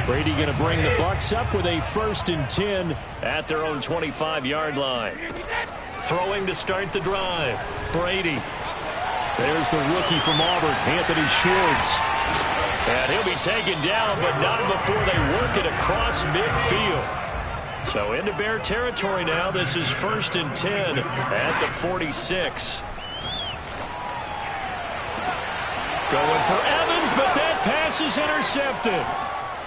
Brady going to bring the Bucs up with a 1st and 10 at their own 25-yard line. Throwing to start the drive. Brady. There's the rookie from Auburn, Anthony Schwartz. And he'll be taken down, but not before they work it across midfield. So into Bear territory now. This is 1st and 10 at the 46. Going for Evans, but that pass is intercepted.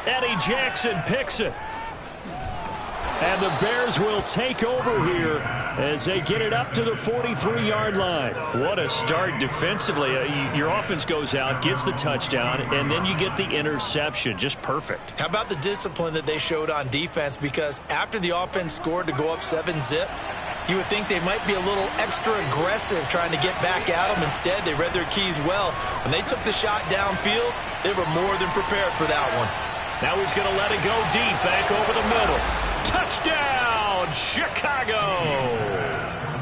Eddie Jackson picks it. And the Bears will take over here as they get it up to the 43-yard line. What a start defensively. Your offense goes out, gets the touchdown, and then you get the interception. Just perfect. How about the discipline that they showed on defense? Because after the offense scored to go up 7-zip, you would think they might be a little extra aggressive trying to get back at them. Instead, they read their keys well. When they took the shot downfield, they were more than prepared for that one. Now he's going to let it go deep, back over the middle. Touchdown, Chicago!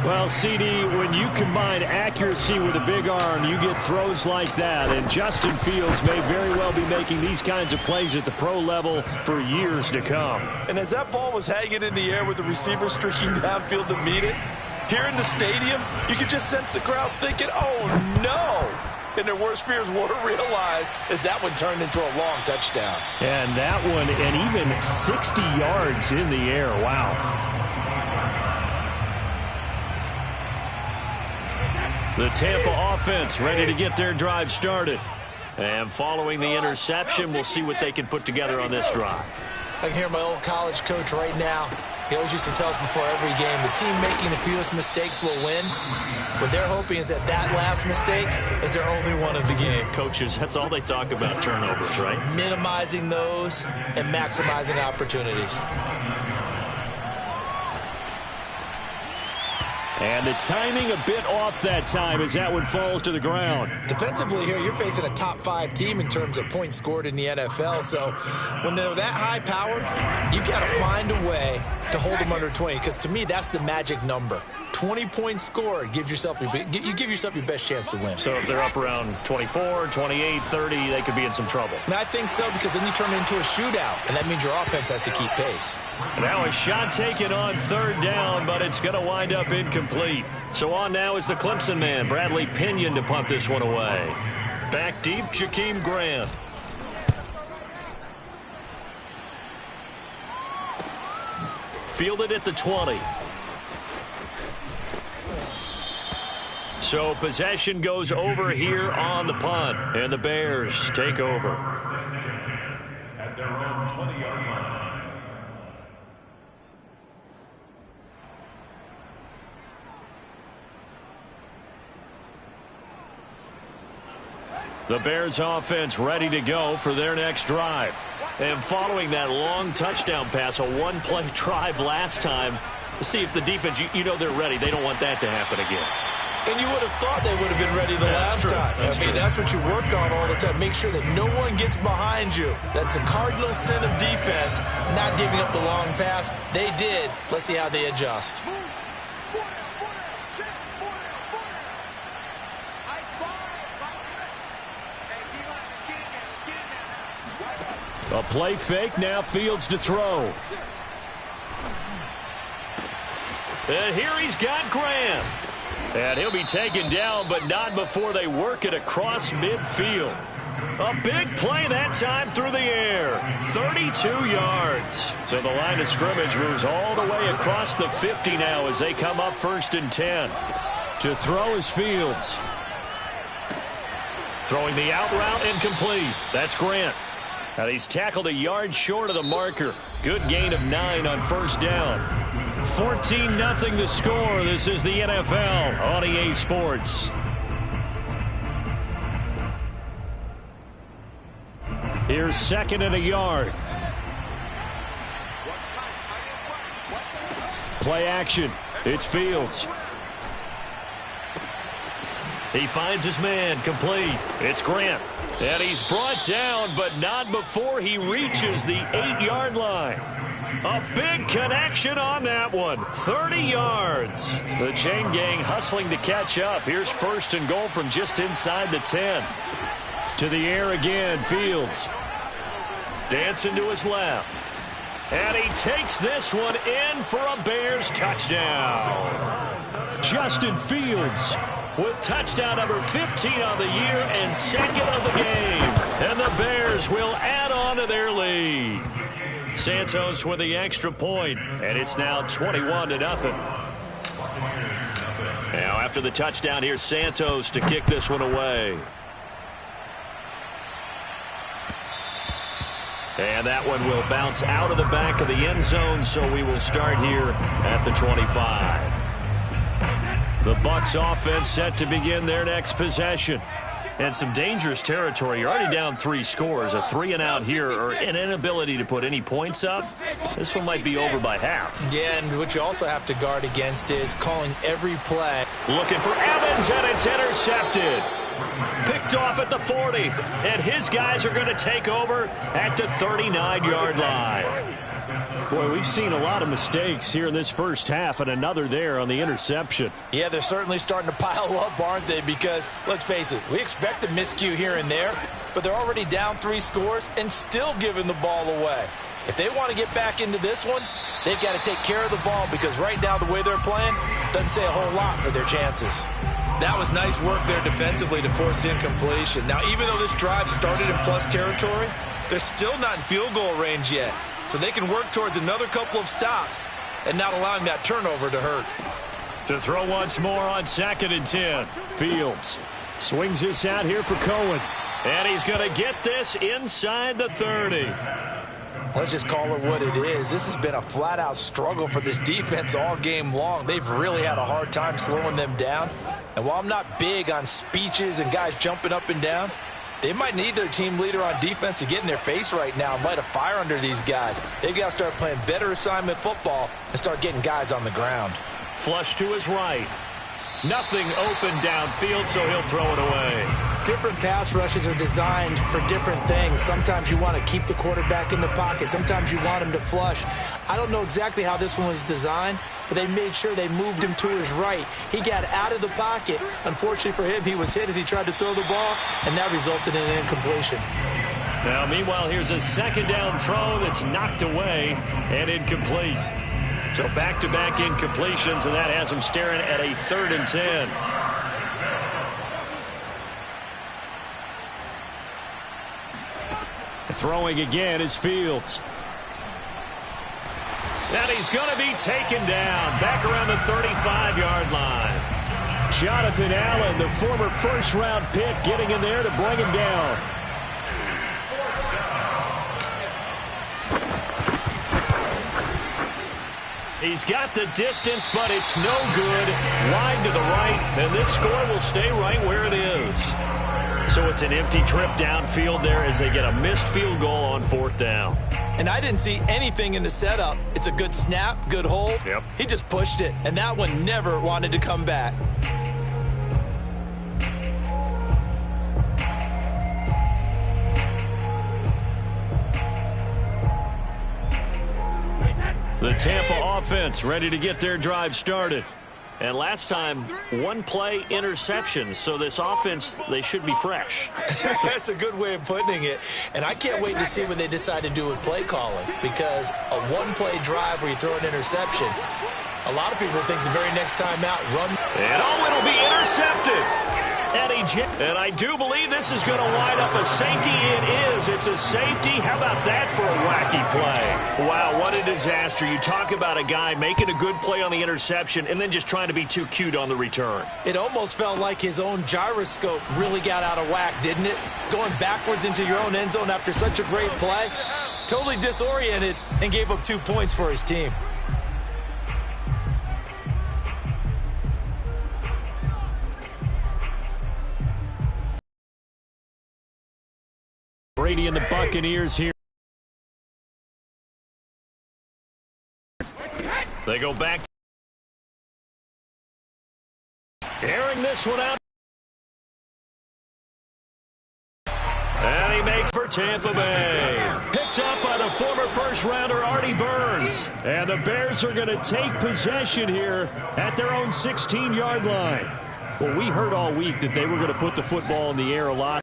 Well, CD, when you combine accuracy with a big arm, you get throws like that. And Justin Fields may very well be making these kinds of plays at the pro level for years to come. And as that ball was hanging in the air with the receiver streaking downfield to meet it, here in the stadium, you could just sense the crowd thinking, oh, no! And their worst fears were realized as that one turned into a long touchdown. And that one, and even 60 yards in the air. Wow. The Tampa offense ready to get their drive started. And following the interception, we'll see what they can put together on this drive. I can hear my old college coach right now. He always used to tell us before every game, the team making the fewest mistakes will win. What they're hoping is that last mistake is their only one of the game. Coaches, that's all they talk about, turnovers, right? Minimizing those and maximizing opportunities. And the timing a bit off that time as that one falls to the ground. Defensively here, you're facing a top-5 team in terms of points scored in the NFL. So when they're that high-powered, you've got to find a way to hold them under 20. Because to me, that's the magic number. 20 points scored, you give yourself your best chance to win. So if they're up around 24, 28, 30, they could be in some trouble. And I think so, because then you turn it into a shootout, and that means your offense has to keep pace. Now a shot taken on 3rd down, but it's going to wind up incomplete. So on now is the Clemson man, Bradley Pinion, to punt this one away. Back deep, Jakeem Grant. Fielded at the 20. So possession goes over here on the punt, and the Bears take over. At their own 20-yard line. The Bears offense ready to go for their next drive. And following that long touchdown pass, a one-play drive last time, see if the defense, you know they're ready. They don't want that to happen again. And you would have thought they would have been ready the last time. That's what you work on all the time. Make sure that no one gets behind you. That's the cardinal sin of defense, not giving up the long pass. They did. Let's see how they adjust. A play fake, now Fields to throw. And here he's got Grant. And he'll be taken down, but not before they work it across midfield. A big play that time through the air. 32 yards. So the line of scrimmage moves all the way across the 50 now as they come up 1st and 10. To throw is Fields. Throwing the out route incomplete. That's Grant. And he's tackled a yard short of the marker. Good gain of 9 on 1st down. 14-0 the score. This is the NFL on EA Sports. Here's 2nd and a yard. Play action. It's Fields. He finds his man, complete. It's Grant. And he's brought down, but not before he reaches the 8-yard line. A big connection on that one. 30 yards. The chain gang hustling to catch up. Here's 1st and goal from just inside the 10. To the air again, Fields. Dancing to his left. And he takes this one in for a Bears touchdown. Justin Fields with touchdown number 15 on the year and second of the game. And the Bears will add on to their lead. Santos with the extra point, and it's now 21-0. Now after the touchdown, here's Santos to kick this one away. And that one will bounce out of the back of the end zone, so we will start here at the 25. The Bucs offense set to begin their next possession. And some dangerous territory. You're already down 3 scores. A 3-and-out here, or an inability to put any points up. This one might be over by half. Yeah, and what you also have to guard against is calling every play. Looking for Evans, and it's intercepted. Picked off at the 40, and his guys are going to take over at the 39-yard line. Boy, we've seen a lot of mistakes here in this first half, and another there on the interception. Yeah, they're certainly starting to pile up, aren't they? Because, let's face it, we expect a miscue here and there, but they're already down 3 scores and still giving the ball away. If they want to get back into this one, they've got to take care of the ball, because right now the way they're playing doesn't say a whole lot for their chances. That was nice work there defensively to force incompletion. Now, even though this drive started in plus territory, they're still not in field goal range yet. So they can work towards another couple of stops and not allowing that turnover to hurt. To throw once more on 2nd and 10. Fields swings this out here for Cohen. And he's going to get this inside the 30. Let's just call it what it is. This has been a flat-out struggle for this defense all game long. They've really had a hard time slowing them down. And while I'm not big on speeches and guys jumping up and down, they might need their team leader on defense to get in their face right now and light a fire under these guys. They've got to start playing better assignment football and start getting guys on the ground. Flush to his right. Nothing open downfield, so he'll throw it away. Different pass rushes are designed for different things. Sometimes you want to keep the quarterback in the pocket. Sometimes you want him to flush. I don't know exactly how this one was designed, but they made sure they moved him to his right. He got out of the pocket. Unfortunately for him, he was hit as he tried to throw the ball, and that resulted in an incompletion. Now, meanwhile, here's a 2nd down throw that's knocked away and incomplete. So back-to-back incompletions, and that has him staring at a 3rd and 10. Throwing again is Fields. And he's going to be taken down back around the 35-yard line. Jonathan Allen, the former first-round pick, getting in there to bring him down. He's got the distance, but it's no good. Wide to the right, and this score will stay right where it is. So it's an empty trip downfield there as they get a missed field goal on 4th down. And I didn't see anything in the setup. It's a good snap, good hold. Yep. He just pushed it, and that one never wanted to come back. The Tampa offense ready to get their drive started. And last time, 1-play interception. So this offense, they should be fresh. That's a good way of putting it. And I can't wait to see what they decide to do with play calling. Because a 1-play drive where you throw an interception, a lot of people think the very next time out, run. And it'll be intercepted. And I do believe this is going to wind up a safety. It is. It's a safety. How about that for a wacky play? Wow, what a disaster. You talk about a guy making a good play on the interception and then just trying to be too cute on the return. It almost felt like his own gyroscope really got out of whack, didn't it? Going backwards into your own end zone after such a great play. Totally disoriented and gave up 2 points for his team. Brady and the Buccaneers here. They go back. Airing this one out. And he makes for Tampa Bay. Picked up by the former first-rounder Artie Burns. And the Bears are going to take possession here at their own 16-yard line. Well, we heard all week that they were going to put the football in the air a lot.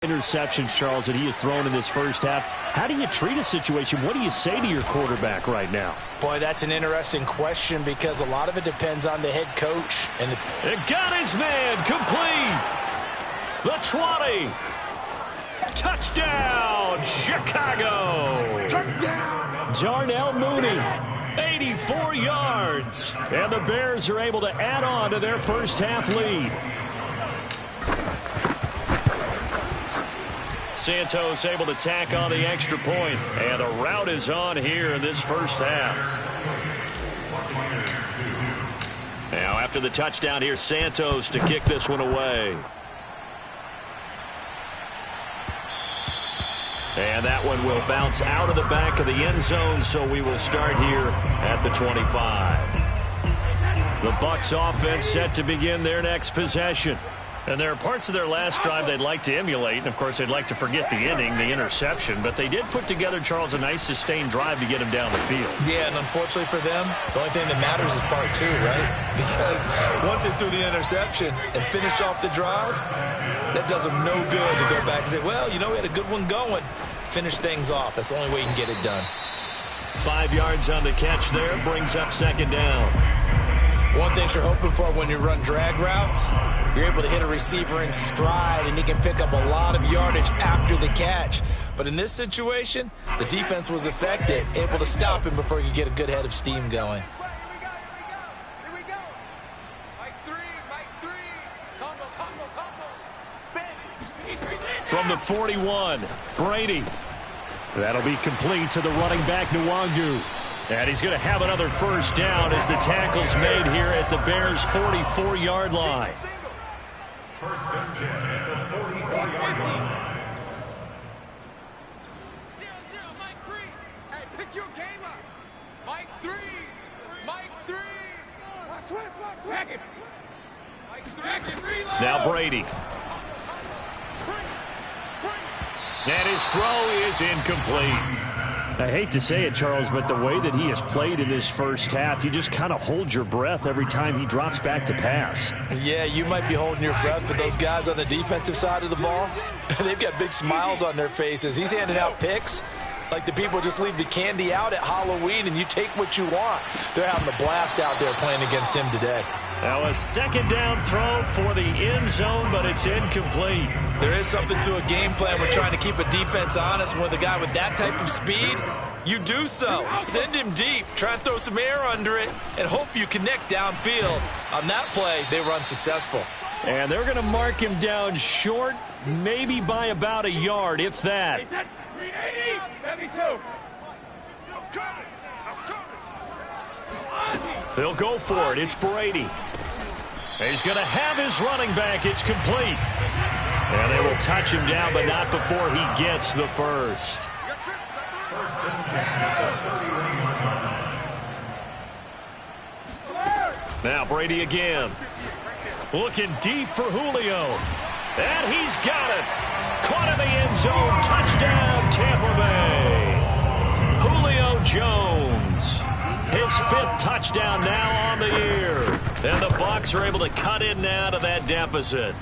interceptions, Charles, that he has thrown in this first half. How do you treat a situation? What do you say to your quarterback right now? Boy, that's an interesting question because a lot of it depends on the head coach. And it got his man complete. The 20. Touchdown, Chicago. Touchdown. Darnell Mooney, 84 yards. And the Bears are able to add on to their first half lead. Santos able to tack on the extra point, and a rout is on here in this first half. Now after the touchdown, here's Santos to kick this one away. And that one will bounce out of the back of the end zone, so we will start here at the 25. The Bucs offense set to begin their next possession. And there are parts of their last drive they'd like to emulate. And, of course, they'd like to forget the inning, the interception. But they did put together, Charles, a nice sustained drive to get him down the field. Yeah, and unfortunately for them, the only thing that matters is part two, right? Because once they threw the interception and finished off the drive, that does them no good to go back and say, well, you know, we had a good one going. Finish things off. That's the only way you can get it done. 5 yards on the catch there. Brings up second down. One thing you're hoping for when you run drag routes, you're able to hit a receiver in stride, and he can pick up a lot of yardage after the catch. But in this situation, the defense was effective, able to stop him before he could get a good head of steam going. Here we go. Mike three. Combo. From the 41, Brady. That'll be complete to the running back, Nwangu. And he's going to have another first down as the tackle's made here at the Bears' 44-yard line. First and 10 at the 44-yard line. Mike 3. Hey, pick your game up. Mike 3. Watch him. Mike 3. Now Brady. And his throw is incomplete. I hate to say it, Charles, but the way that he has played in this first half, you just kind of hold your breath every time he drops back to pass. Yeah, you might be holding your breath, but those guys on the defensive side of the ball, they've got big smiles on their faces. He's handing out picks like the people just leave the candy out at Halloween and you take what you want. They're having a blast out there playing against him today. Now a second down throw for the end zone, but it's incomplete. There is something to a game plan. We're trying to keep a defense honest. With a guy with that type of speed, you do so. Send him deep. Try and throw some air under it and hope you connect downfield. On that play, they were unsuccessful. And they're going to mark him down short, maybe by about a yard, if that. 72. They'll go for it. It's Brady. He's going to have his running back. It's complete. And they will touch him down, but not before he gets the first. First and 10 at the 40-yard line. Now Brady again. Looking deep for Julio. And he's got it. Caught in the end zone. Touchdown, Tampa Bay. Julio Jones. His 5th touchdown now on the year. And the Bucs are able to cut in now to that deficit.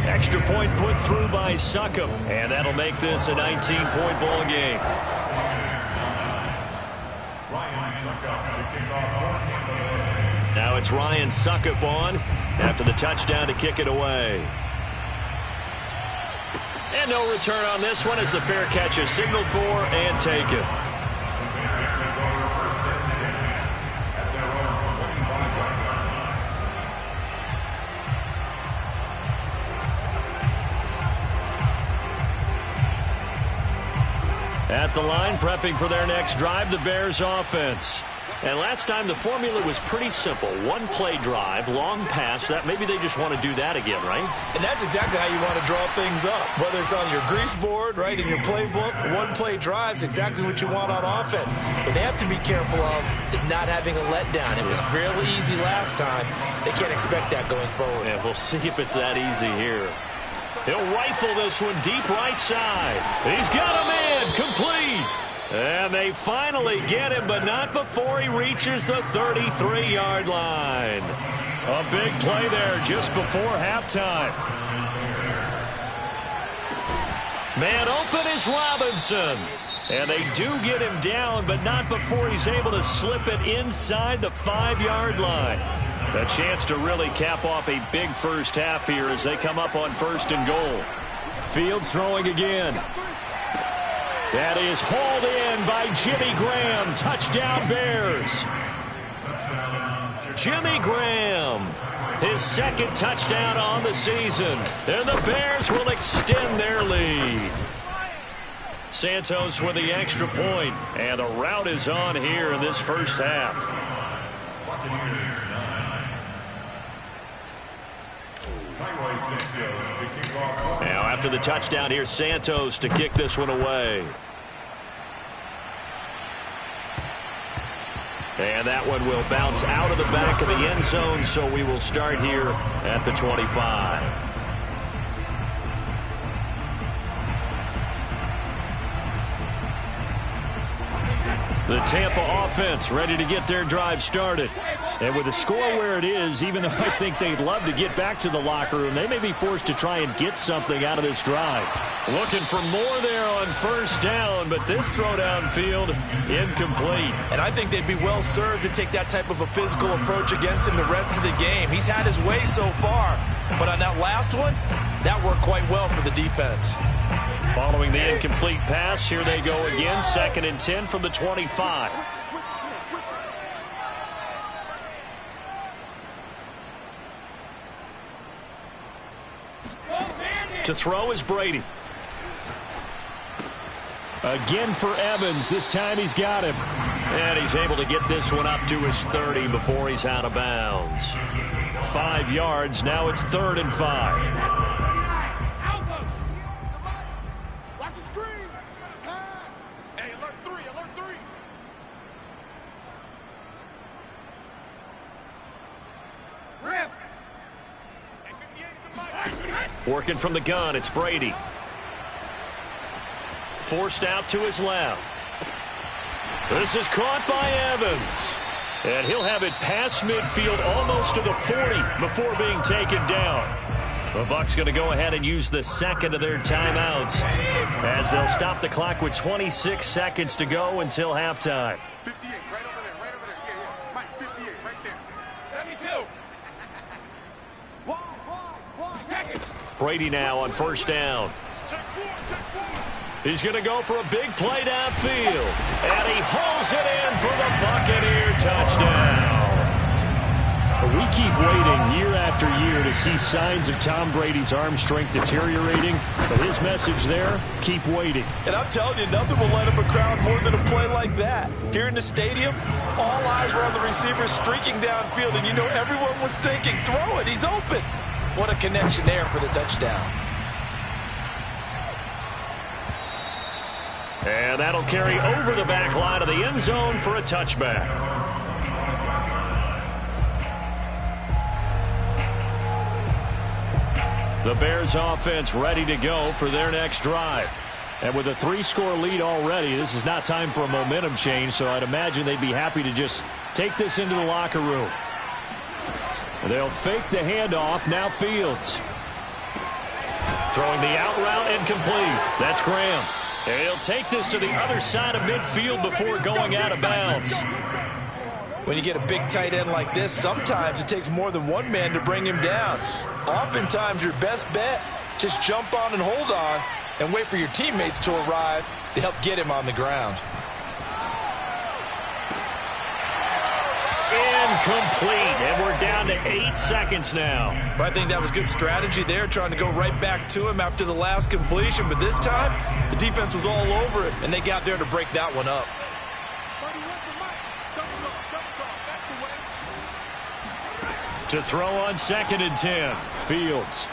Extra point put through by Succop. And that'll make this a 19-point ball game. Ryan Succop to kick off for Tampa Bay. Now it's Ryan Succop on after the touchdown to kick it away. And no return on this one as the fair catch is signaled for and taken. At the line, prepping for their next drive, the Bears offense. And last time, the formula was pretty simple. One-play drive, long pass. That maybe they just want to do that again, right? And that's exactly how you want to draw things up. Whether it's on your grease board, right, in your playbook, one-play drive's exactly what you want on offense. What they have to be careful of is not having a letdown. It was real easy last time. They can't expect that going forward. And we'll see if it's that easy here. He'll rifle this one deep right side. He's got a man, complete. And they finally get him, but not before he reaches the 33-yard line. A big play there just before halftime. Man open is Robinson. And they do get him down, but not before he's able to slip it inside the 5-yard line. A chance to really cap off a big first half here as they come up on 1st and goal. Fields throwing again. That is hauled in by Jimmy Graham. Touchdown Bears. Jimmy Graham, his 2nd touchdown on the season. And the Bears will extend their lead. Santos with the extra point. And the route is on here in this first half. Now after the touchdown, here's Santos to kick this one away. And that one will bounce out of the back of the end zone, so we will start here at the 25. The Tampa offense ready to get their drive started. And with the score where it is, even though I think they'd love to get back to the locker room, they may be forced to try and get something out of this drive. Looking for more there on 1st down, but this throw downfield incomplete. And I think they'd be well served to take that type of a physical approach against him the rest of the game. He's had his way so far, but on that last one, that worked quite well for the defense. Following the incomplete pass, here they go again. 2nd and 10 from the 25. To throw is Brady. Again for Evans. This time he's got him. And he's able to get this one up to his 30 before he's out of bounds. 5 yards. Now it's 3rd and 5. Working from the gun, it's Brady. Forced out to his left. This is caught by Evans. And he'll have it past midfield almost to the 40 before being taken down. The Bucs going to go ahead and use the 2nd of their timeouts as they'll stop the clock with 26 seconds to go until halftime. 58, right over there, right over there. Yeah. Mike, 58, right there. 72. Brady now on 1st down. He's going to go for a big play downfield. And he hauls it in for the Buccaneer touchdown. We keep waiting year after year to see signs of Tom Brady's arm strength deteriorating. But his message there, keep waiting. And I'm telling you, nothing will light up a crowd more than a play like that. Here in the stadium, all eyes were on the receiver streaking downfield. And you know everyone was thinking, throw it, he's open. What a connection there for the touchdown. And that'll carry over the back line of the end zone for a touchback. The Bears offense ready to go for their next drive. And with a 3-score lead already, this is not time for a momentum change, so I'd imagine they'd be happy to just take this into the locker room. They'll fake the handoff. Now Fields. Throwing the out route incomplete. That's Graham. And he'll take this to the other side of midfield before going out of bounds. When you get a big tight end like this, sometimes it takes more than one man to bring him down. Oftentimes, your best bet, just jump on and hold on and wait for your teammates to arrive to help get him on the ground. Incomplete, and we're down to 8 seconds now. I think that was good strategy there, trying to go right back to him after the last completion. But this time, the defense was all over it, and they got there to break that one up. To throw on 2nd and 10. Fields.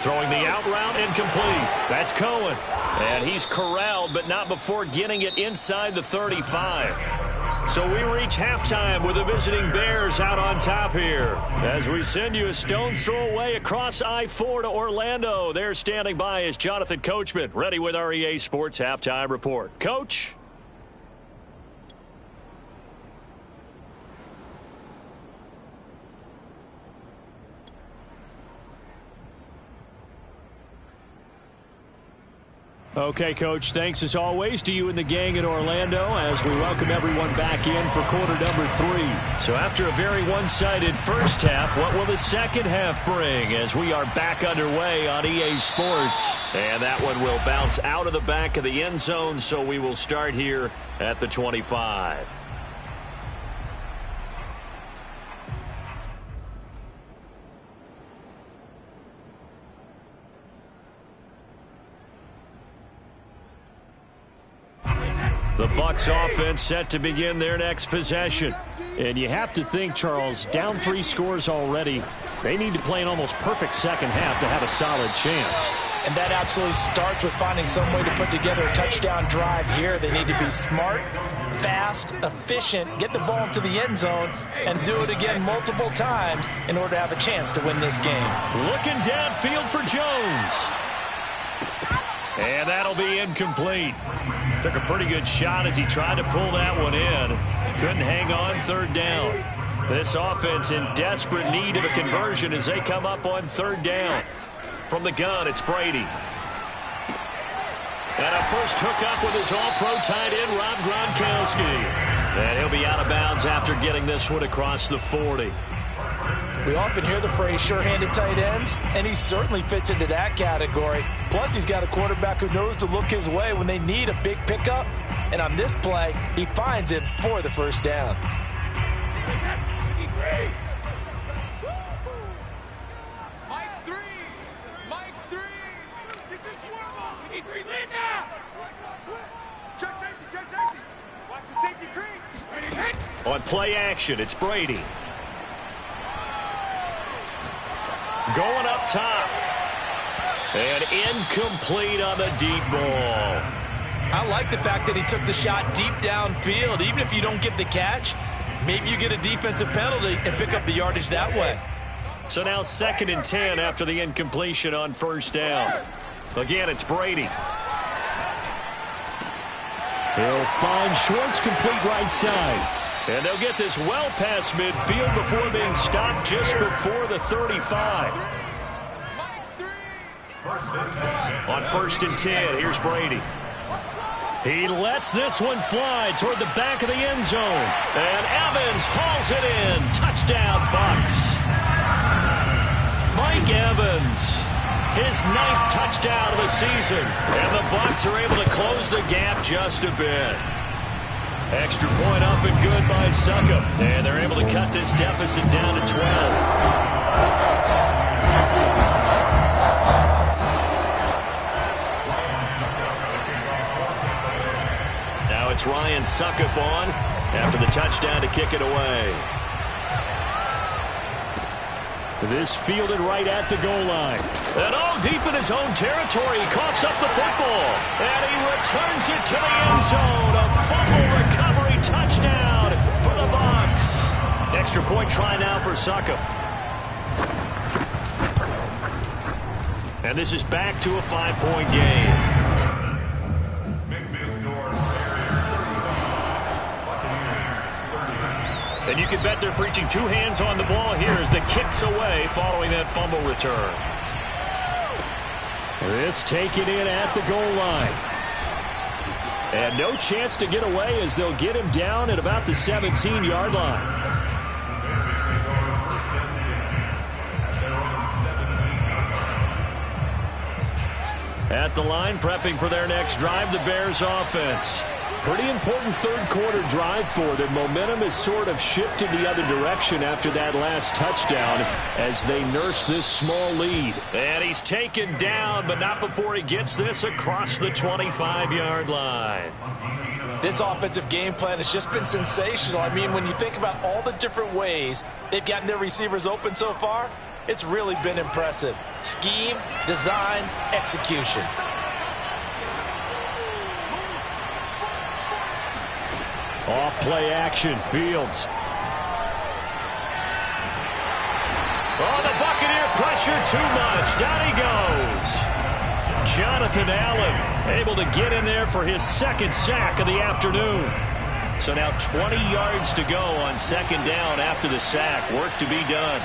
Throwing the out route incomplete. That's Cohen. And he's corralled, but not before getting it inside the 35. So we reach halftime with the visiting Bears out on top here. As we send you a stone's throw away across I-4 to Orlando. There standing by is Jonathan Coachman, ready with our EA Sports Halftime Report. Coach? Okay, Coach, thanks as always to you and the gang in Orlando as we welcome everyone back in for quarter number 3. So after a very one-sided first half, what will the second half bring as we are back underway on EA Sports? And that one will bounce out of the back of the end zone, so we will start here at the 25. The Bucs offense set to begin their next possession. And you have to think, Charles, down 3 scores already. They need to play an almost perfect second half to have a solid chance. And that absolutely starts with finding some way to put together a touchdown drive here. They need to be smart, fast, efficient, get the ball to the end zone, and do it again multiple times in order to have a chance to win this game. Looking downfield for Jones. And that'll be incomplete. Took a pretty good shot as he tried to pull that one in. Couldn't hang on third down. This offense in desperate need of a conversion as they come up on third down. From the gun, it's Brady. And a first hookup with his all-pro tight end, Rob Gronkowski. And he'll be out of bounds after getting this one across the 40. We often hear the phrase sure-handed tight ends, and he certainly fits into that category. Plus, he's got a quarterback who knows to look his way when they need a big pickup. And on this play, he finds it for the first down. Mike 3! Mike 3! This is Warble! We need 3 lead now! Check safety, check safety! Watch the safety creep! On play action, it's Brady. Going up top. And incomplete on the deep ball. I like the fact that he took the shot deep downfield. Even if you don't get the catch, maybe you get a defensive penalty and pick up the yardage that way. So now 2nd and 10 after the incompletion on first down. Again, it's Brady. He'll find Schwartz complete right side. And they'll get this well past midfield before being stopped just before the 35. On 1st and 10, here's Brady. He lets this one fly toward the back of the end zone. And Evans hauls it in. Touchdown, Bucs. Mike Evans, his 9th touchdown of the season. And the Bucs are able to close the gap just a bit. Extra point up and good by Succop. And they're able to cut this deficit down to 12. Now it's Ryan Succop on after the touchdown to kick it away. This fielded right at the goal line. And all deep in his own territory. He coughs up the football. And he returns it to the end zone. A fumble recovery touchdown for the Bucs. Extra point try now for Succop. And this is back to a 5-point game. And you can bet they're preaching 2 hands on the ball here as the kick's away following that fumble return. This taken in at the goal line. And no chance to get away as they'll get him down at about the 17-yard line. At the line, prepping for their next drive, the Bears offense. Pretty important third-quarter drive for them. Momentum has sort of shifted the other direction after that last touchdown as they nurse this small lead. And he's taken down, but not before he gets this across the 25-yard line. This offensive game plan has just been sensational. I mean, when you think about all the different ways they've gotten their receivers open so far, it's really been impressive. Scheme, design, execution. Off play action, Fields. Oh, the Buccaneer pressure too much. Down he goes. Jonathan Allen able to get in there for his 2nd sack of the afternoon. So now 20 yards to go on 2nd down after the sack. Work to be done.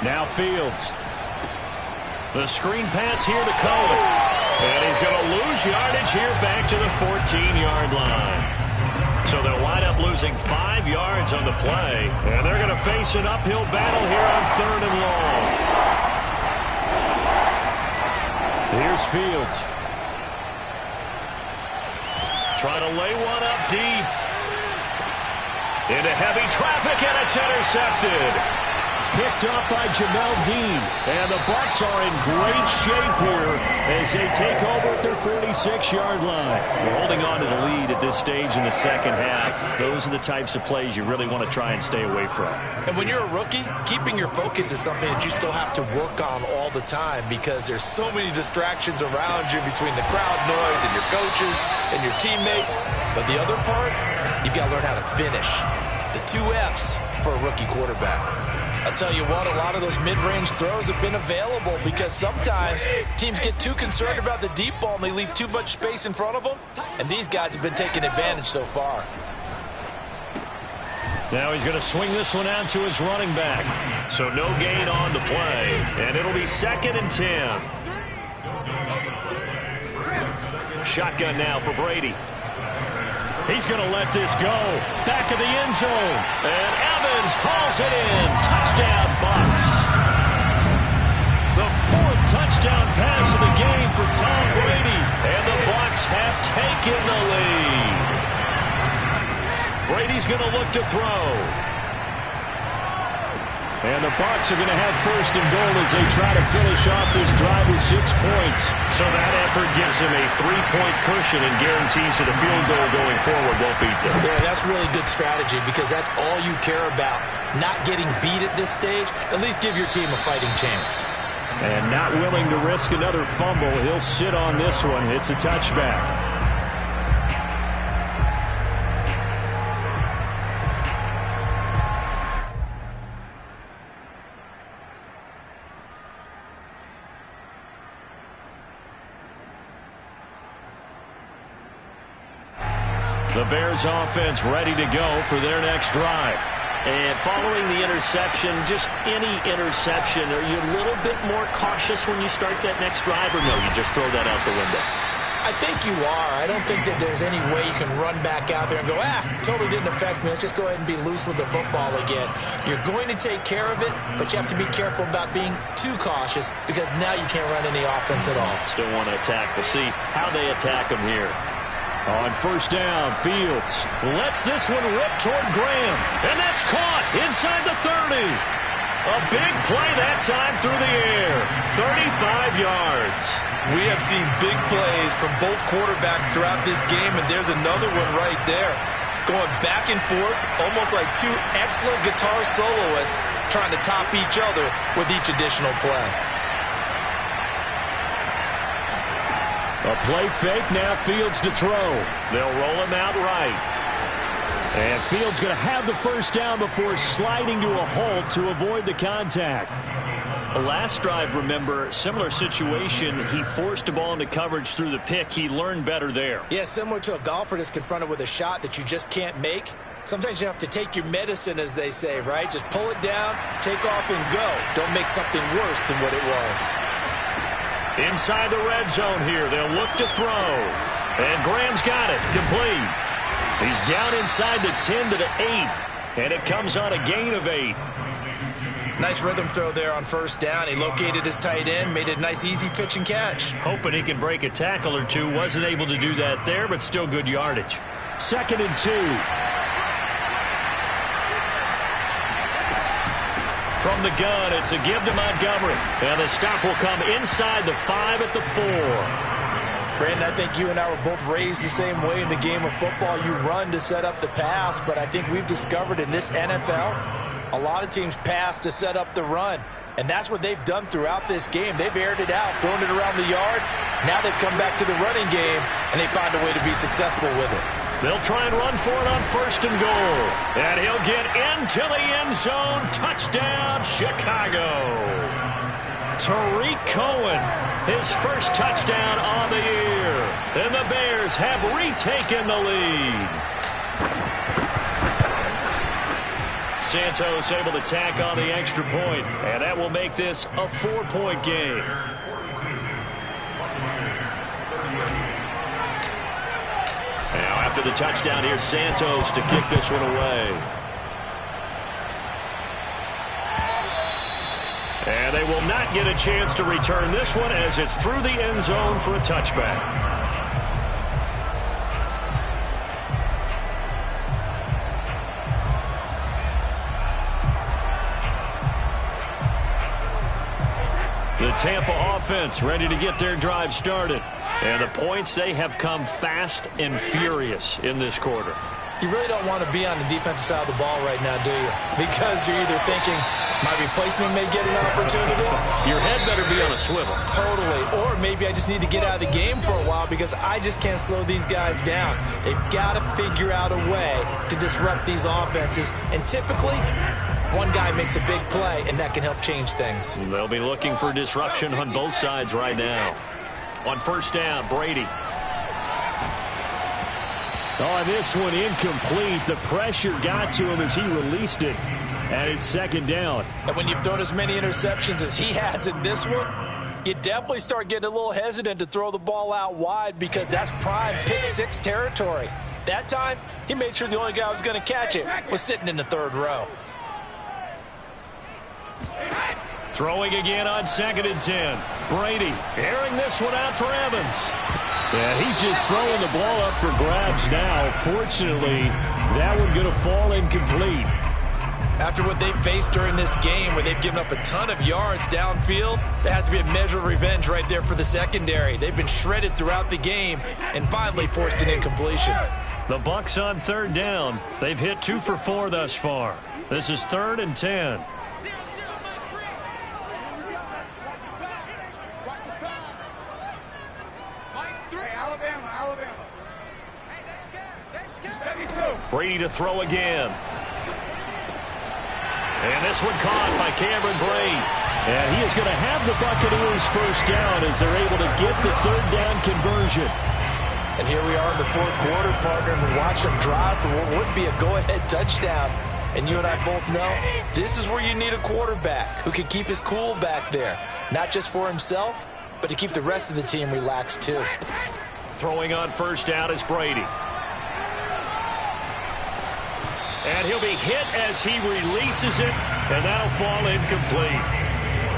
Now Fields. The screen pass here to Cohen. And he's going to lose yardage here back to the 14-yard line. So they'll wind up losing 5 yards on the play. And they're going to face an uphill battle here on 3rd and long. Here's Fields. Trying to lay one up deep. Into heavy traffic, and it's intercepted. Picked up by Jamel Dean. And the Bucs are in great shape here as they take over at their 46-yard line. We're holding on to the lead at this stage in the second half. Those are the types of plays you really want to try and stay away from. And when you're a rookie, keeping your focus is something that you still have to work on all the time because there's so many distractions around you between the crowd noise and your coaches and your teammates. But the other part, you've got to learn how to finish. It's the 2 F's for a rookie quarterback. I'll tell you what, a lot of those mid-range throws have been available because sometimes teams get too concerned about the deep ball and they leave too much space in front of them, and these guys have been taking advantage so far. Now he's going to swing this one out to his running back. So no gain on the play, and it'll be 2nd and 10. Shotgun now for Brady. He's going to let this go. Back of the end zone. And Evans hauls it in. Touchdown, Bucs. The 4th touchdown pass of the game for Tom Brady. And the Bucs have taken the lead. Brady's going to look to throw. And the Bucs are going to have 1st and goal as they try to finish off this drive with 6 points. So that effort gives them a 3-point cushion and guarantees that a field goal going forward won't beat them. Yeah, that's really good strategy because that's all you care about. Not getting beat at this stage, at least give your team a fighting chance. And not willing to risk another fumble. He'll sit on this one. It's a touchback. The Bears offense ready to go for their next drive. And following the interception, just any interception, are you a little bit more cautious when you start that next drive, or no, you just throw that out the window? I think you are. I don't think that there's any way you can run back out there and go, totally didn't affect me. Let's just go ahead and be loose with the football again. You're going to take care of it, but you have to be careful about being too cautious because now you can't run any offense at all. Still want to attack. We'll see how they attack them here. On 1st down, Fields lets this one rip toward Graham. And that's caught inside the 30. A big play that time through the air. 35 yards. We have seen big plays from both quarterbacks throughout this game, and there's another one right there. Going back and forth, almost like 2 excellent guitar soloists trying to top each other with each additional play. A play fake, now Fields to throw. They'll roll him out right. And Fields going to have the 1st down before sliding to a halt to avoid the contact. The last drive, remember, similar situation. He forced the ball into coverage through the pick. He learned better there. Yeah, similar to a golfer that's confronted with a shot that you just can't make. Sometimes you have to take your medicine, as they say, right? Just pull it down, take off, and go. Don't make something worse than what it was. Inside the red zone here, they'll look to throw. And Graham's got it, complete. He's down inside the 10 to the 8, and it comes on a gain of 8. Nice rhythm throw there on 1st down. He located his tight end, made a nice easy pitch and catch. Hoping he can break a tackle or two. Wasn't able to do that there, but still good yardage. 2nd and 2. From the gun, it's a give to Montgomery. And the stop will come inside the 5 at the 4. Brandon, I think you and I were both raised the same way in the game of football. You run to set up the pass, but I think we've discovered in this NFL, a lot of teams pass to set up the run. And that's what they've done throughout this game. They've aired it out, thrown it around the yard. Now they've come back to the running game, and they find a way to be successful with it. They'll try and run for it on 1st and goal. And he'll get into the end zone. Touchdown, Chicago. Tariq Cohen, his 1st touchdown on the year. And the Bears have retaken the lead. Santos able to tack on the extra point, and that will make this a 4-point game. Now after the touchdown, here's Santos to kick this one away. And they will not get a chance to return this one as it's through the end zone for a touchback. The Tampa offense ready to get their drive started. And the points, they have come fast and furious in this quarter. You really don't want to be on the defensive side of the ball right now, do you? Because you're either thinking, my replacement may get an opportunity. Your head better be on a swivel. Totally. Or maybe I just need to get out of the game for a while because I just can't slow these guys down. They've got to figure out a way to disrupt these offenses. And typically, one guy makes a big play, and that can help change things. They'll be looking for disruption on both sides right now. On first down, Brady. Oh, this one incomplete. The pressure got to him as he released it. And it's second down. And when you've thrown as many interceptions as he has in this one, you definitely start getting a little hesitant to throw the ball out wide because that's prime pick-6 territory. That time, he made sure the only guy who was going to catch it was sitting in the third row. Throwing again on 2nd and 10. Brady airing this one out for Evans. Yeah, he's just throwing the ball up for grabs now. Fortunately, that one going to fall incomplete. After what they've faced during this game where they've given up a ton of yards downfield, there has to be a measure of revenge right there for the secondary. They've been shredded throughout the game and finally forced an incompletion. The Bucs on 3rd down. They've hit 2 for 4 thus far. This is 3rd and 10. Brady to throw again. And this one caught by Cameron Brate. And he is going to have the Buccaneers first down as they're able to get the 3rd down conversion. And here we are in the 4th quarter, partner, and we watch them drive for what would be a go-ahead touchdown. And you and I both know this is where you need a quarterback who can keep his cool back there. Not just for himself, but to keep the rest of the team relaxed too. Throwing on first down is Brady. And he'll be hit as he releases it, and that'll fall incomplete.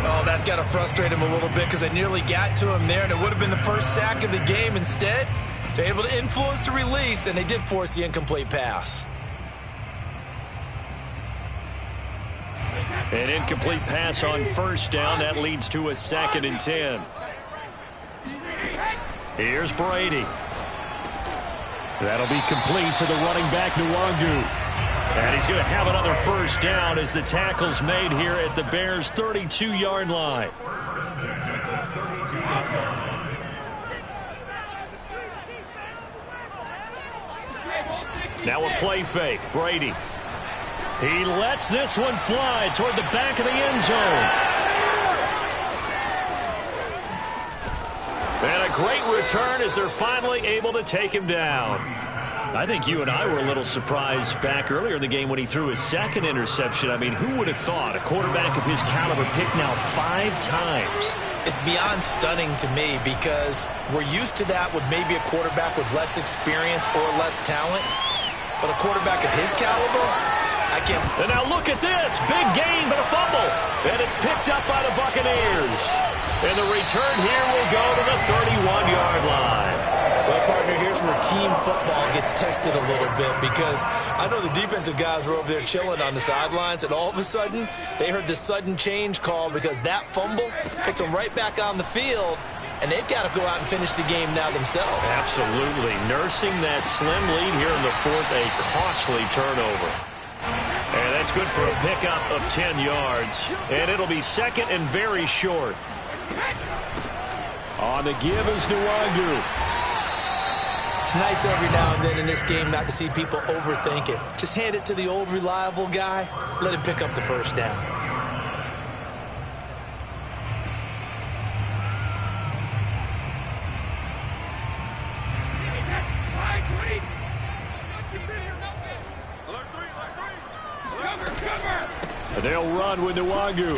Oh, that's got to frustrate him a little bit because they nearly got to him there, and it would have been the first sack of the game. Instead, they're able to influence the release, and they did force the incomplete pass. An incomplete pass on first down. That leads to a 2nd and 10. Here's Brady. That'll be complete to the running back, Nwangu. And he's going to have another first down as the tackle's made here at the Bears' 32-yard line. Now a play fake. Brady. He lets this one fly toward the back of the end zone. And a great return as they're finally able to take him down. I think you and I were a little surprised back earlier in the game when he threw his 2nd interception. I mean, who would have thought a quarterback of his caliber picked now 5 times? It's beyond stunning to me because we're used to that with maybe a quarterback with less experience or less talent. But a quarterback of his caliber, I can't. And now look at this. Big gain, but a fumble. And it's picked up by the Buccaneers. And the return here will go to the 31-yard line. Well, partner, here's where team football gets tested a little bit because I know the defensive guys were over there chilling on the sidelines, and all of a sudden, they heard the sudden change call because that fumble puts them right back on the field, and they've got to go out and finish the game now themselves. Absolutely. Nursing that slim lead here in the 4th, a costly turnover. And that's good for a pickup of 10 yards, and it'll be 2nd and very short. On the give is Nwangu. It's nice every now and then in this game not to see people overthink it. Just hand it to the old reliable guy. Let him pick up the first down. Alert 3. They'll run with Nwangu.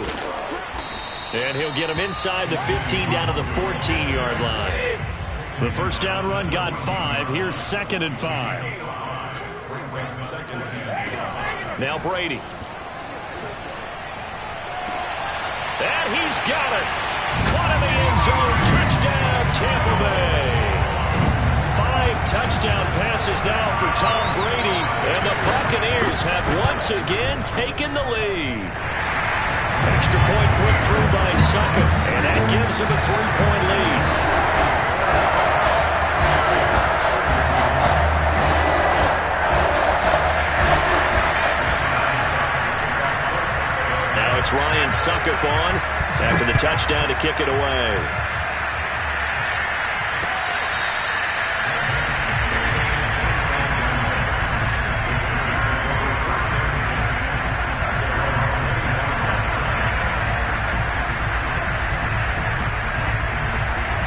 And he'll get him inside the 15 down to the 14-yard line. The first down run got 5. Here's 2nd and 5. Now Brady. And he's got it. Caught in the end zone. Touchdown, Tampa Bay. 5 touchdown passes now for Tom Brady. And the Buccaneers have once again taken the lead. Extra point put through by Suckup. And that gives him a 3-point lead. Now it's Ryan Suckup on after the touchdown to kick it away.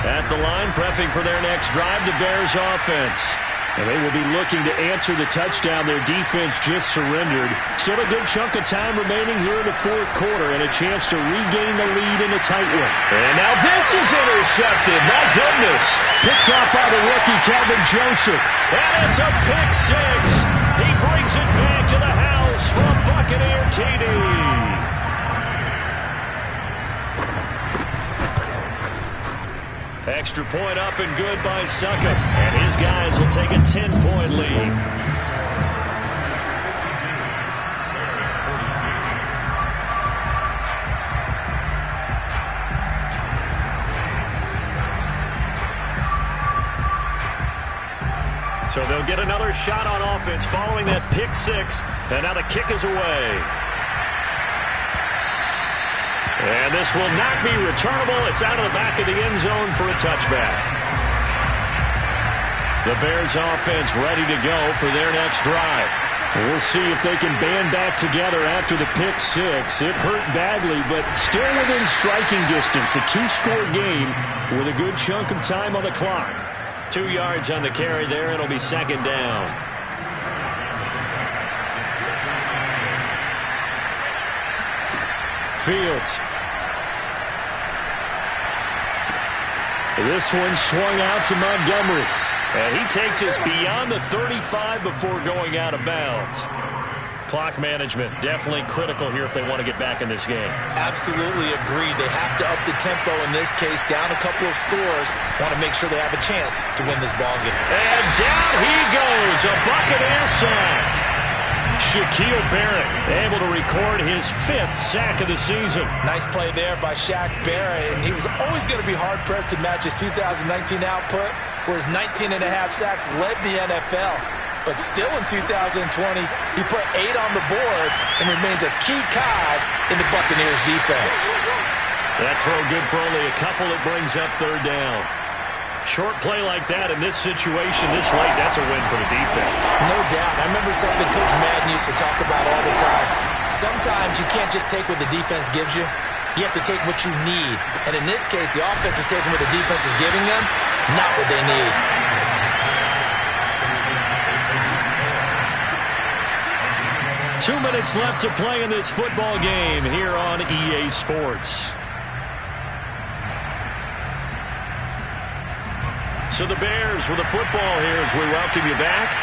At the line, prepping for their next drive, the Bears offense. And they will be looking to answer the touchdown their defense just surrendered. Still a good chunk of time remaining here in the 4th quarter and a chance to regain the lead in a tight one. And now this is intercepted. My goodness. Picked off by the rookie, Kelvin Joseph. And it's a pick 6. He brings it back to the house for a Buccaneer TD. Extra point up and good by Suckup. And his guys will take a 10-point lead. So they'll get another shot on offense following that pick 6. And now the kick is away. And this will not be returnable. It's out of the back of the end zone for a touchback. The Bears offense ready to go for their next drive. We'll see if they can band back together after the pick 6. It hurt badly, but still within striking distance. A 2-score game with a good chunk of time on the clock. 2 yards on the carry there. It'll be 2nd down. Fields. This one swung out to Montgomery. And he takes us beyond the 35 before going out of bounds. Clock management definitely critical here if they want to get back in this game. Absolutely agreed. They have to up the tempo in this case. Down a couple of scores. Want to make sure they have a chance to win this ball game. And down he goes. A Buccaneer sack. Shaquille Barrett able to record his 5th sack of the season. Nice play there by Shaq Barrett. And he was always going to be hard-pressed to match his 2019 output, where his 19.5 sacks led the NFL. But still in 2020, he put 8 on the board and remains a key cog in the Buccaneers defense. That throw good for only a couple. It brings up 3rd down. Short play like that in this situation this late, that's a win for the defense. No doubt. I remember something Coach Madden used to talk about all the time. Sometimes you can't just take what the defense gives you. You have to take what you need. And in this case, the offense is taking what the defense is giving them, not what they need. Two minutes left to play in this football game here on EA Sports. So the Bears with the football here as we welcome you back.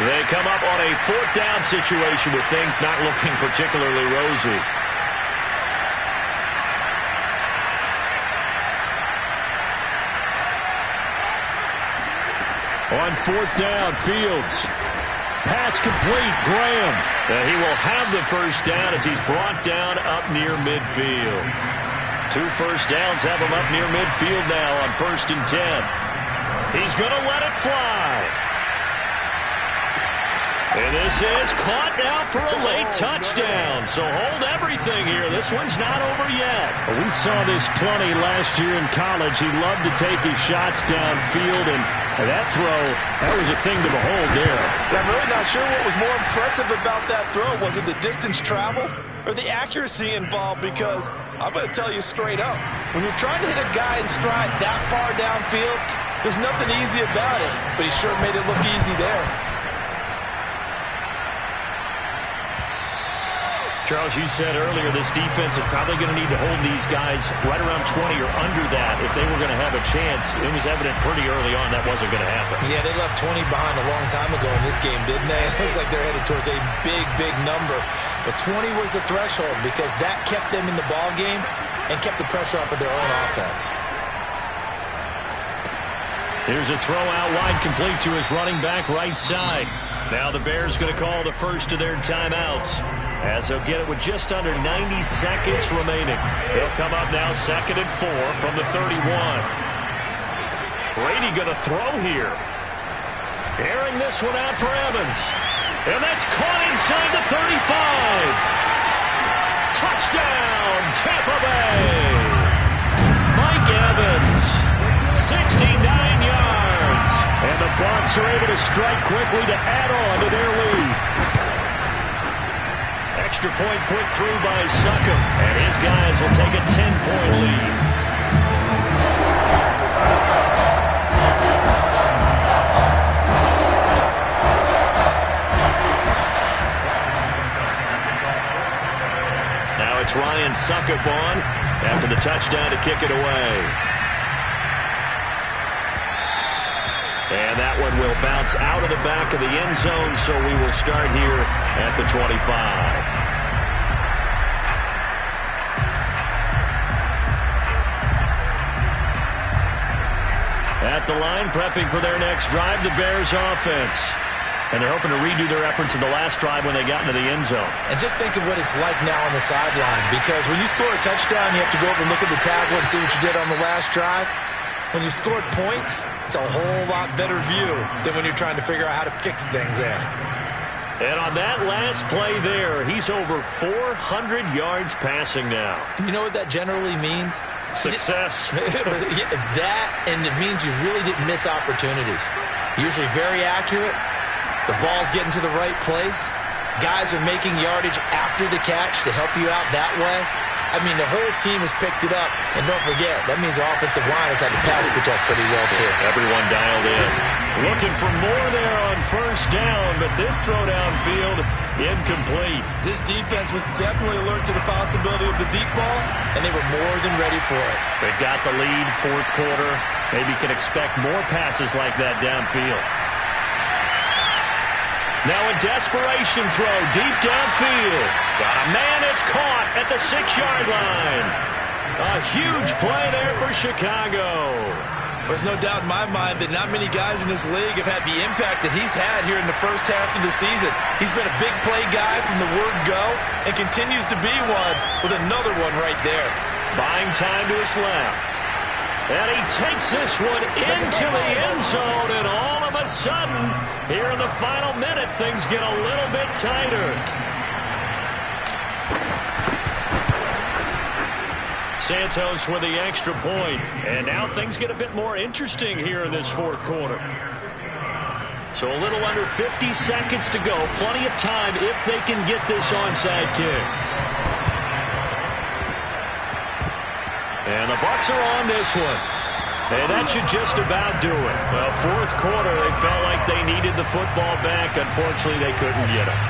They come up on a 4th down situation with things not looking particularly rosy. On 4th down, Fields. Pass complete, Graham. And he will have the first down as he's brought down up near midfield. 2 first downs have him up near midfield now on 1st and 10. He's going to let it fly. And this is caught now for a late touchdown. So hold everything here. This one's not over yet. We saw this plenty last year in college. He loved to take his shots downfield, and that throw, that was a thing to behold there. I'm really not sure what was more impressive about that throw. Was it the distance traveled or the accuracy involved? Because I'm going to tell you straight up, when you're trying to hit a guy in stride that far downfield, there's nothing easy about it, but he sure made it look easy there. Charles, you said earlier this defense is probably going to need to hold these guys right around 20 or under that if they were going to have a chance. It was evident pretty early on that wasn't going to happen. Yeah, they left 20 behind a long time ago in this game, didn't they? It looks like they're headed towards a big, big number. But 20 was the threshold because that kept them in the ball game and kept the pressure off of their own offense. Here's a throw out wide, complete to his running back right side. Now the Bears going to call the first of their timeouts, as they'll get it with just under 90 seconds remaining. They'll come up now 2nd and 4 from the 31. Brady going to throw here. Airing this one out for Evans. And that's caught inside the 35. Touchdown, Tampa Bay. Mike Evans, 69 yards. And the Bucs are able to strike quickly to add on to their lead. Extra point put through by Succop, and his guys will take a 10-point lead. Now it's Ryan Succop on after the touchdown to kick it away. And that one will bounce out of the back of the end zone, so we will start here at the 25. At the line, prepping for their next drive, the Bears offense. And they're hoping to redo their efforts in the last drive when they got into the end zone. And just think of what it's like now on the sideline, because when you score a touchdown, you have to go over and look at the tablet and see what you did on the last drive. When you scored points, it's a whole lot better view than when you're trying to figure out how to fix things there. And on that last play there, he's over 400 yards passing now. And you know what that generally means? Success. That, and it means you really didn't miss opportunities. Usually very accurate. The ball's getting to the right place. Guys are making yardage after the catch to help you out that way. I mean, the whole team has picked it up. And don't forget, that means the offensive line has had to pass protect pretty well, too. Everyone dialed in. Looking for more there on first down, but this throw downfield, incomplete. This defense was definitely alert to the possibility of the deep ball, and they were more than ready for it. They've got the lead, fourth quarter. Maybe can expect more passes like that downfield. Now a desperation throw deep downfield. Got a man, it's caught at the 6-yard line. A huge play there for Chicago. There's no doubt in my mind that not many guys in this league have had the impact that he's had here in the first half of the season. He's been a big play guy from the word go and continues to be one with another one right there. Buying time to his left. And he takes this one into the end zone, and all of a sudden, here in the final minute, things get a little bit tighter. Santos with the extra point, and now things get a bit more interesting here in this fourth quarter. So a little under 50 seconds to go, plenty of time if they can get this onside kick. And the Bucs are on this one. And that should just about do it. Well, fourth quarter, they felt like they needed the football back. Unfortunately, they couldn't get it.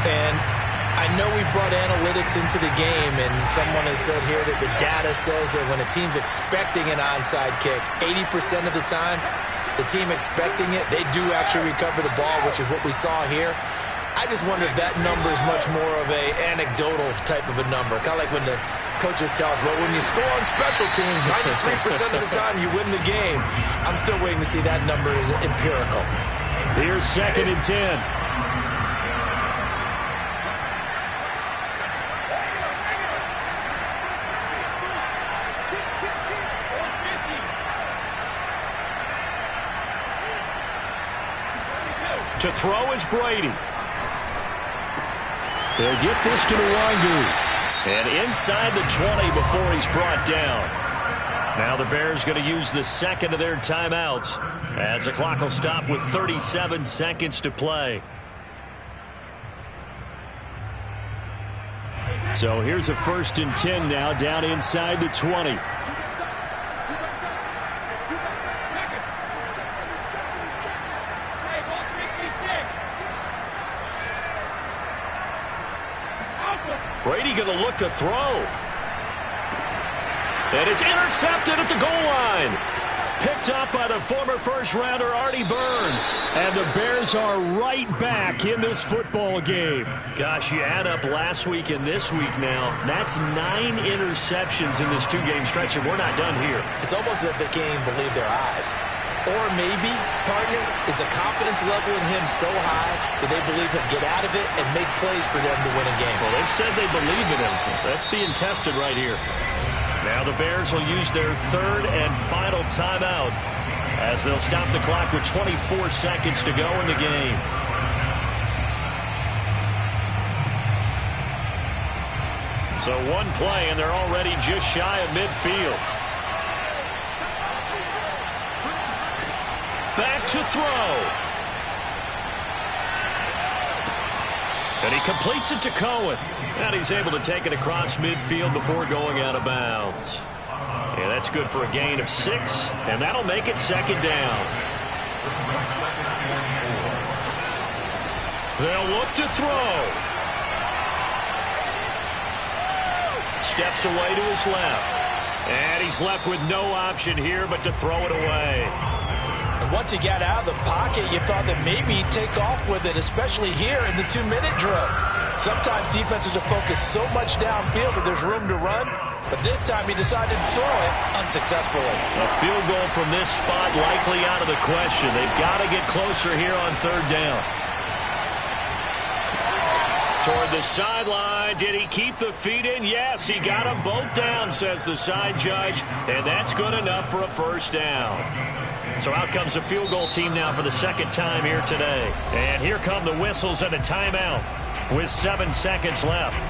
And I know we brought analytics into the game, and someone has said here that the data says that when a team's expecting an onside kick, 80% of the time, the team expecting it, they do actually recover the ball, which is what we saw here. I just wonder if that number is much more of a anecdotal type of a number. Kind of like when the coaches tell us, well, when you score on special teams, 93% of the time you win the game. I'm still waiting to see that number is empirical. Here's 2nd and 10. To throw is Brady. They'll get this to Nwangu. And inside the 20 before he's brought down. Now the Bears going to use the second of their timeouts as the clock will stop with 37 seconds to play. So here's a 1st and 10 now down inside the 20. Brady going to look to throw. And it's intercepted at the goal line. Picked up by the former first-rounder Artie Burns. And the Bears are right back in this football game. Gosh, you add up last week and this week now. That's 9 interceptions in this 2-game stretch, and we're not done here. It's almost as if they can't even believe their eyes. Or maybe, partner, is the confidence level in him so high that they believe he'll get out of it and make plays for them to win a game. Well, they've said they believe in him. That's being tested right here. Now the Bears will use their 3rd and final timeout as they'll stop the clock with 24 seconds to go in the game. So one play, and they're already just shy of midfield. Back to throw. And he completes it to Cohen. And he's able to take it across midfield before going out of bounds. Yeah, that's good for a gain of 6, and that'll make it 2nd down. They'll look to throw. Steps away to his left. And he's left with no option here but to throw it away. And once he got out of the pocket, you thought that maybe he'd take off with it, especially here in the 2-minute drill. Sometimes defenses are focused so much downfield that there's room to run, but this time he decided to throw it unsuccessfully. A field goal from this spot likely out of the question. They've got to get closer here on 3rd down. Toward the sideline. Did he keep the feet in? Yes, he got them both down, says the side judge, and that's good enough for a 1st down. So out comes the field goal team now for the 2nd time here today. And here come the whistles and a timeout with 7 seconds left.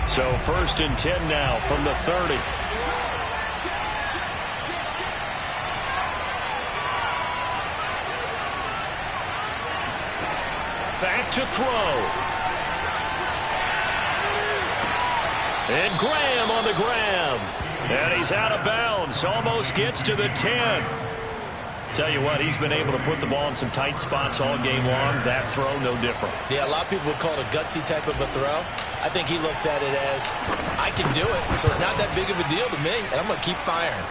So 1st and 10 now from the 30. Back to throw. And Graham on the grab. And he's out of bounds. Almost gets to the 10. Tell you what, he's been able to put the ball in some tight spots all game long. That throw, no different. Yeah, a lot of people would call it a gutsy type of a throw. I think he looks at it as, I can do it, so it's not that big of a deal to me, and I'm going to keep firing.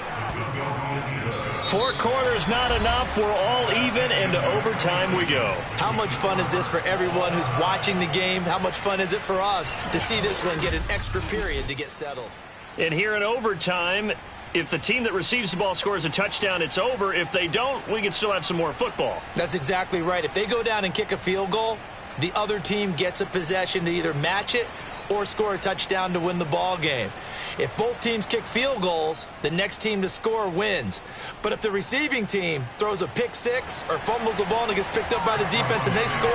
4 quarters not enough. We're all even, and to overtime we go. How much fun is this for everyone who's watching the game? How much fun is it for us to see this one get an extra period to get settled? And here in overtime, if the team that receives the ball scores a touchdown, it's over. If they don't, we can still have some more football. That's exactly right. If they go down and kick a field goal, the other team gets a possession to either match it or score a touchdown to win the ball game. If both teams kick field goals, the next team to score wins. But if the receiving team throws a pick 6 or fumbles the ball and it gets picked up by the defense and they score,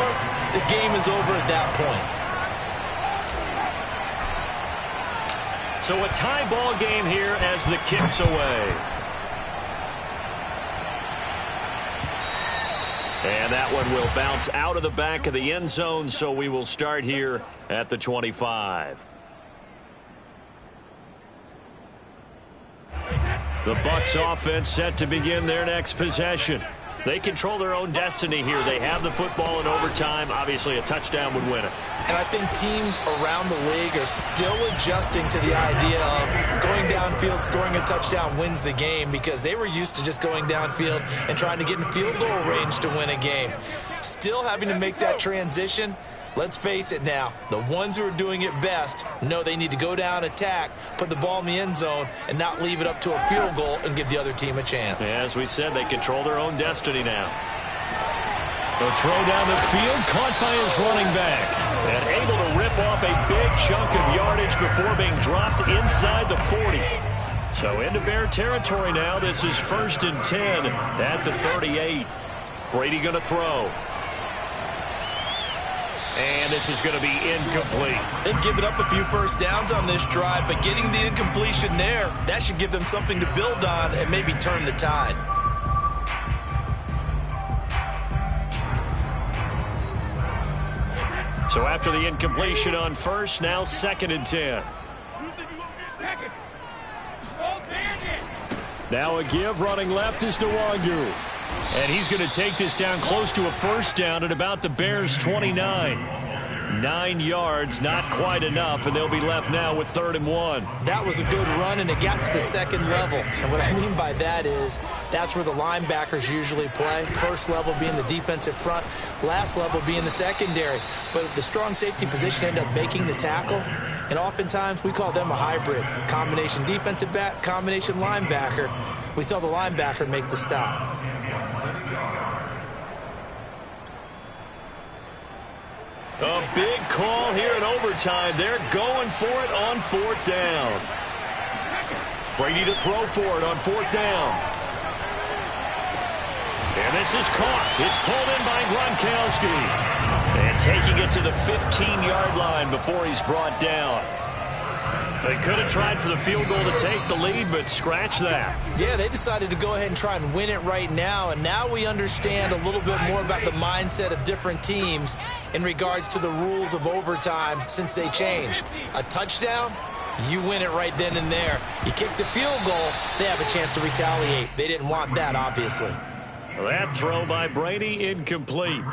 the game is over at that point. So a tie ball game here as the kick's away. And that one will bounce out of the back of the end zone, so we will start here at the 25. The Bucs offense set to begin their next possession. They control their own destiny here. They have the football in overtime. Obviously, a touchdown would win it. And I think teams around the league are still adjusting to the idea of going downfield, scoring a touchdown wins the game, because they were used to just going downfield and trying to get in field goal range to win a game. Still having to make that transition. Let's face it now, the ones who are doing it best know they need to go down, attack, put the ball in the end zone, and not leave it up to a field goal and give the other team a chance. As we said, they control their own destiny now. The throw down the field, caught by his running back. And able to rip off a big chunk of yardage before being dropped inside the 40. So into Bear territory now. This is 1st and 10 at the 38. Brady going to throw. And this is going to be incomplete. They've given up a few first downs on this drive, but getting the incompletion there, that should give them something to build on and maybe turn the tide. So after the incompletion on first, now 2nd and 10. Now a give running left is Nwangu. And he's going to take this down close to a first down at about the Bears' 29. 9 yards, not quite enough, and they'll be left now with 3rd and 1. That was a good run, and it got to the second level. And what I mean by that is that's where the linebackers usually play. First level being the defensive front, last level being the secondary. But the strong safety position ended up making the tackle, and oftentimes we call them a hybrid. Combination defensive back, combination linebacker. We saw the linebacker make the stop. A big call here in overtime. They're going for it on 4th down. Brady to throw for it on 4th down. And this is caught. It's pulled in by Gronkowski. And taking it to the 15-yard line before he's brought down. They could have tried for the field goal to take the lead, but scratch that. Yeah, they decided to go ahead and try and win it right now, and now we understand a little bit more about the mindset of different teams in regards to the rules of overtime since they changed. A touchdown, you win it right then and there. You kick the field goal, they have a chance to retaliate. They didn't want that, obviously. That throw by Brady incomplete.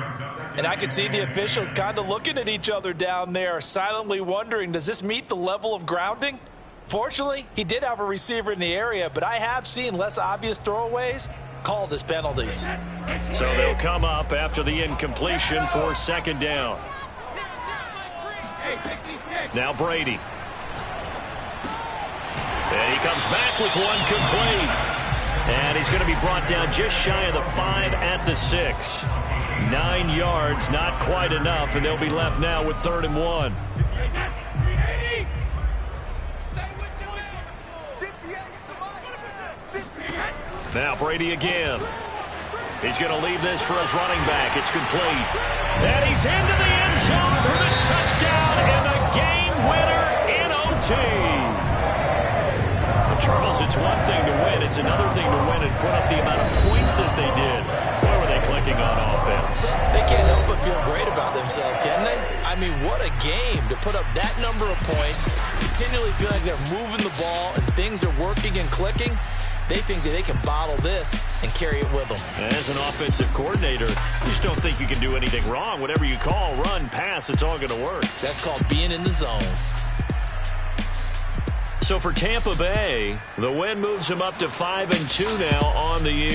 And I could see the officials kind of looking at each other down there, silently wondering, does this meet the level of grounding? Fortunately, he did have a receiver in the area, but I have seen less obvious throwaways called as penalties. So they'll come up after the incompletion for 2nd down. Now Brady. And he comes back with one complete. And he's going to be brought down just shy of the 5 at the 6. 9 yards, not quite enough, and they'll be left now with 3rd and 1. Now Brady again. He's going to leave this for his running back. It's complete. And he's into the end zone for the touchdown and the game winner in OT. Charles, it's one thing to win. It's another thing to win and put up the amount of points that they did. Where were they clicking on offense? They can't help but feel great about themselves, can they? I mean, what a game to put up that number of points, continually feel like they're moving the ball and things are working and clicking. They think that they can bottle this and carry it with them. As an offensive coordinator, you just don't think you can do anything wrong. Whatever you call, run, pass, it's all going to work. That's called being in the zone. So for Tampa Bay, the win moves them up to 5-2 now on the year.